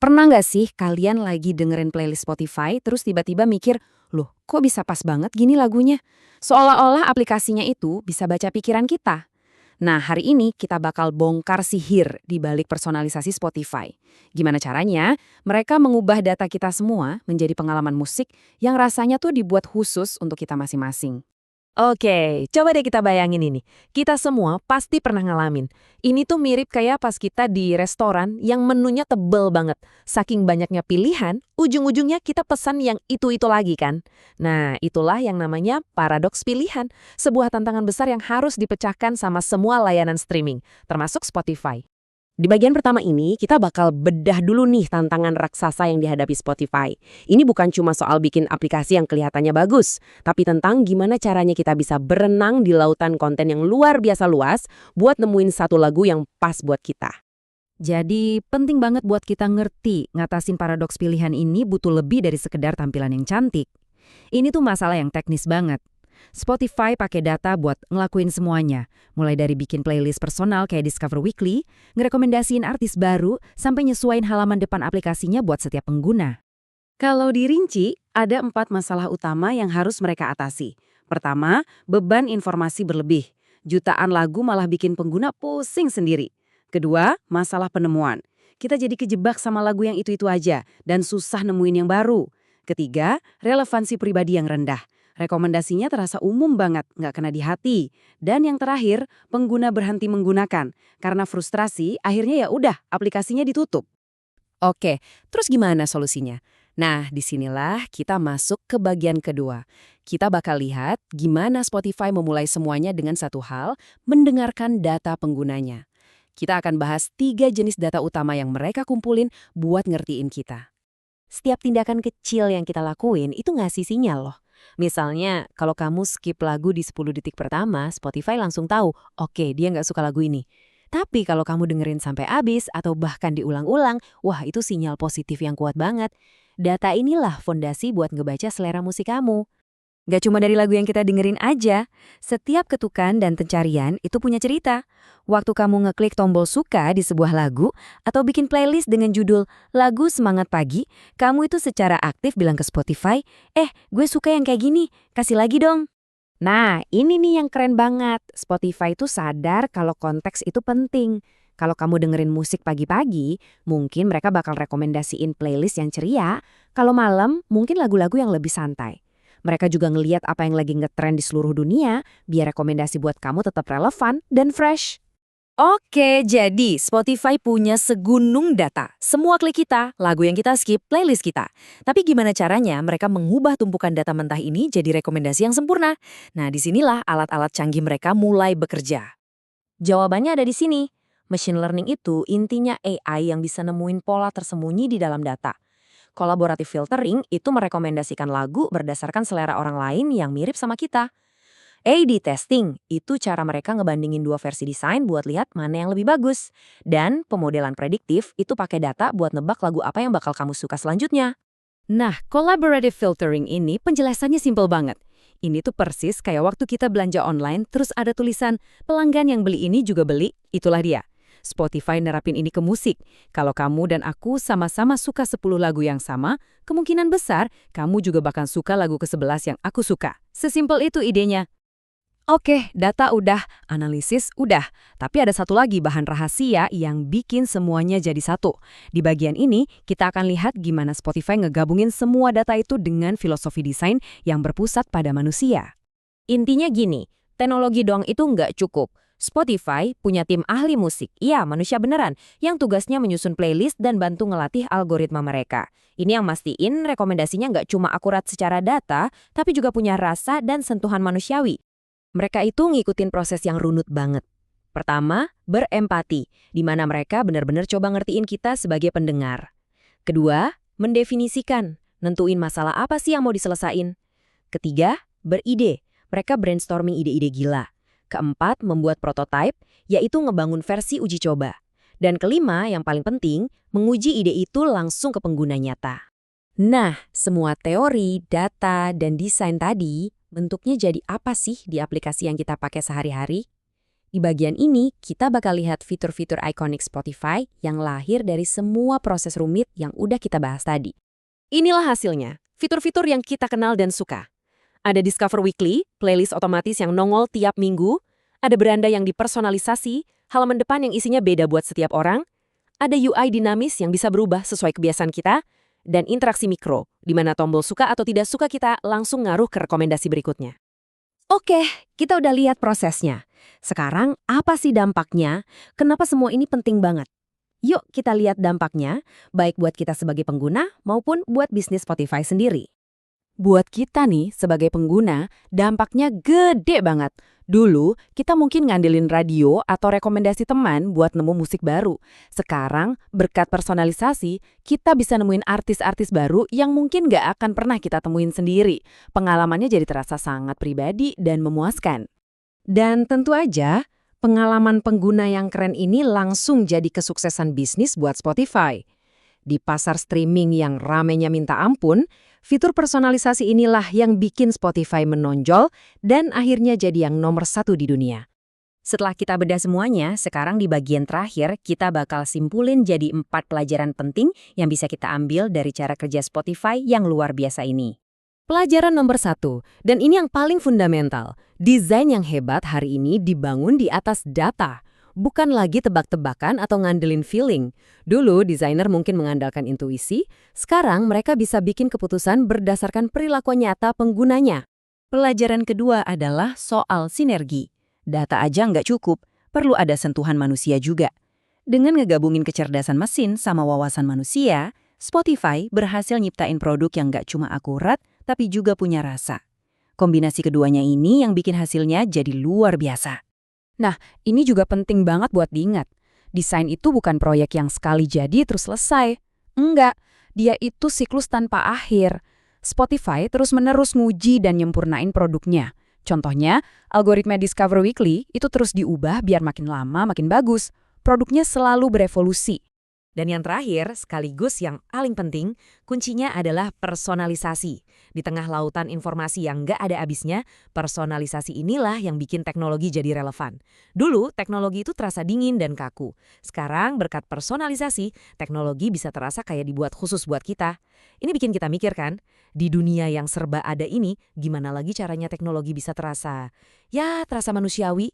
Pernah nggak sih kalian lagi dengerin playlist Spotify, terus tiba-tiba mikir, loh kok bisa pas banget gini lagunya? Seolah-olah aplikasinya itu bisa baca pikiran kita. Nah, hari ini kita bakal bongkar sihir di balik personalisasi Spotify. Gimana caranya? Mereka mengubah data kita semua menjadi pengalaman musik yang rasanya tuh dibuat khusus untuk kita masing-masing. Oke, coba deh kita bayangin ini. Kita semua pasti pernah ngalamin. Ini tuh mirip kayak pas kita di restoran yang menunya tebel banget. Saking banyaknya pilihan, ujung-ujungnya kita pesan yang itu-itu lagi kan. Nah, itulah yang namanya paradoks pilihan. Sebuah tantangan besar yang harus dipecahkan sama semua layanan streaming, termasuk Spotify. Di bagian pertama ini, kita bakal bedah dulu nih tantangan raksasa yang dihadapi Spotify. Ini bukan cuma soal bikin aplikasi yang kelihatannya bagus, tapi tentang gimana caranya kita bisa berenang di lautan konten yang luar biasa luas buat nemuin satu lagu yang pas buat kita. Jadi, penting banget buat kita ngerti ngatasin paradoks pilihan ini butuh lebih dari sekedar tampilan yang cantik. Ini tuh masalah yang teknis banget. Spotify pakai data buat ngelakuin semuanya, mulai dari bikin playlist personal kayak Discover Weekly, ngerekomendasiin artis baru, sampai nyesuaiin halaman depan aplikasinya buat setiap pengguna. Kalau dirinci, ada 4 masalah utama yang harus mereka atasi. Pertama, beban informasi berlebih. Jutaan lagu malah bikin pengguna pusing sendiri. Kedua, masalah penemuan. Kita jadi kejebak sama lagu yang itu-itu aja dan susah nemuin yang baru. Ketiga, relevansi pribadi yang rendah. Rekomendasinya terasa umum banget, nggak kena di hati. Dan yang terakhir, pengguna berhenti menggunakan. Karena frustrasi, akhirnya ya udah, aplikasinya ditutup. Oke, terus gimana solusinya? Nah, disinilah kita masuk ke bagian kedua. Kita bakal lihat gimana Spotify memulai semuanya dengan satu hal, mendengarkan data penggunanya. Kita akan bahas 3 jenis data utama yang mereka kumpulin buat ngertiin kita. Setiap tindakan kecil yang kita lakuin itu ngasih sinyal loh. Misalnya, kalau kamu skip lagu di 10 detik pertama, Spotify langsung tahu, oke, dia nggak suka lagu ini. Tapi kalau kamu dengerin sampai habis atau bahkan diulang-ulang, wah itu sinyal positif yang kuat banget. Data inilah fondasi buat ngebaca selera musik kamu. Gak cuma dari lagu yang kita dengerin aja, setiap ketukan dan pencarian itu punya cerita. Waktu kamu ngeklik tombol suka di sebuah lagu atau bikin playlist dengan judul Lagu Semangat Pagi, kamu itu secara aktif bilang ke Spotify, gue suka yang kayak gini, kasih lagi dong. Nah, ini nih yang keren banget. Spotify itu sadar kalau konteks itu penting. Kalau kamu dengerin musik pagi-pagi, mungkin mereka bakal rekomendasiin playlist yang ceria. Kalau malam, mungkin lagu-lagu yang lebih santai. Mereka juga ngeliat apa yang lagi ngetrend di seluruh dunia, biar rekomendasi buat kamu tetap relevan dan fresh. Oke, jadi Spotify punya segunung data. Semua klik kita, lagu yang kita skip, playlist kita. Tapi gimana caranya mereka mengubah tumpukan data mentah ini jadi rekomendasi yang sempurna? Nah, disinilah alat-alat canggih mereka mulai bekerja. Jawabannya ada di sini. Machine learning itu intinya AI yang bisa nemuin pola tersembunyi di dalam data. Collaborative filtering itu merekomendasikan lagu berdasarkan selera orang lain yang mirip sama kita. A/B testing itu cara mereka ngebandingin 2 versi desain buat lihat mana yang lebih bagus. Dan pemodelan prediktif itu pakai data buat nebak lagu apa yang bakal kamu suka selanjutnya. Nah, collaborative filtering ini penjelasannya simpel banget. Ini tuh persis kayak waktu kita belanja online terus ada tulisan pelanggan yang beli ini juga beli, itulah dia. Spotify nerapin ini ke musik. Kalau kamu dan aku sama-sama suka 10 lagu yang sama, kemungkinan besar kamu juga bakal suka lagu ke-11 yang aku suka. Sesimpel itu idenya. Oke, data udah, analisis udah. Tapi ada satu lagi bahan rahasia yang bikin semuanya jadi satu. Di bagian ini, kita akan lihat gimana Spotify ngegabungin semua data itu dengan filosofi desain yang berpusat pada manusia. Intinya gini, teknologi doang itu nggak cukup. Spotify punya tim ahli musik, iya manusia beneran, yang tugasnya menyusun playlist dan bantu ngelatih algoritma mereka. Ini yang mastiin rekomendasinya nggak cuma akurat secara data, tapi juga punya rasa dan sentuhan manusiawi. Mereka itu ngikutin proses yang runut banget. Pertama, berempati, di mana mereka benar-benar coba ngertiin kita sebagai pendengar. Kedua, mendefinisikan, nentuin masalah apa sih yang mau diselesain. Ketiga, beride, mereka brainstorming ide-ide gila. Keempat, membuat prototipe, yaitu ngebangun versi uji coba. Dan kelima, yang paling penting, menguji ide itu langsung ke pengguna nyata. Nah, semua teori, data, dan desain tadi bentuknya jadi apa sih di aplikasi yang kita pakai sehari-hari? Di bagian ini, kita bakal lihat fitur-fitur ikonik Spotify yang lahir dari semua proses rumit yang udah kita bahas tadi. Inilah hasilnya, fitur-fitur yang kita kenal dan suka. Ada Discover Weekly, playlist otomatis yang nongol tiap minggu, ada beranda yang dipersonalisasi, halaman depan yang isinya beda buat setiap orang, ada UI dinamis yang bisa berubah sesuai kebiasaan kita, dan interaksi mikro, di mana tombol suka atau tidak suka kita langsung ngaruh ke rekomendasi berikutnya. Oke, kita udah lihat prosesnya. Sekarang, apa sih dampaknya? Kenapa semua ini penting banget? Yuk kita lihat dampaknya, baik buat kita sebagai pengguna maupun buat bisnis Spotify sendiri. Buat kita nih, sebagai pengguna, dampaknya gede banget. Dulu, kita mungkin ngandelin radio atau rekomendasi teman buat nemu musik baru. Sekarang, berkat personalisasi, kita bisa nemuin artis-artis baru yang mungkin nggak akan pernah kita temuin sendiri. Pengalamannya jadi terasa sangat pribadi dan memuaskan. Dan tentu aja, pengalaman pengguna yang keren ini langsung jadi kesuksesan bisnis buat Spotify. Di pasar streaming yang ramenya minta ampun, fitur personalisasi inilah yang bikin Spotify menonjol dan akhirnya jadi yang nomor 1 di dunia. Setelah kita bedah semuanya, sekarang di bagian terakhir kita bakal simpulin jadi 4 pelajaran penting yang bisa kita ambil dari cara kerja Spotify yang luar biasa ini. Pelajaran nomor 1, dan ini yang paling fundamental, desain yang hebat hari ini dibangun di atas data. Bukan lagi tebak-tebakan atau ngandelin feeling. Dulu, desainer mungkin mengandalkan intuisi, sekarang mereka bisa bikin keputusan berdasarkan perilaku nyata penggunanya. Pelajaran kedua adalah soal sinergi. Data aja nggak cukup, perlu ada sentuhan manusia juga. Dengan ngegabungin kecerdasan mesin sama wawasan manusia, Spotify berhasil nyiptain produk yang nggak cuma akurat, tapi juga punya rasa. Kombinasi keduanya ini yang bikin hasilnya jadi luar biasa. Nah, ini juga penting banget buat diingat. Desain itu bukan proyek yang sekali jadi terus selesai. Enggak, dia itu siklus tanpa akhir. Spotify terus-menerus nguji dan nyempurnain produknya. Contohnya, algoritma Discover Weekly itu terus diubah biar makin lama makin bagus. Produknya selalu berevolusi. Dan yang terakhir, sekaligus yang paling penting, kuncinya adalah personalisasi. Di tengah lautan informasi yang nggak ada habisnya, personalisasi inilah yang bikin teknologi jadi relevan. Dulu, teknologi itu terasa dingin dan kaku. Sekarang, berkat personalisasi, teknologi bisa terasa kayak dibuat khusus buat kita. Ini bikin kita mikir kan, di dunia yang serba ada ini, gimana lagi caranya teknologi bisa terasa manusiawi?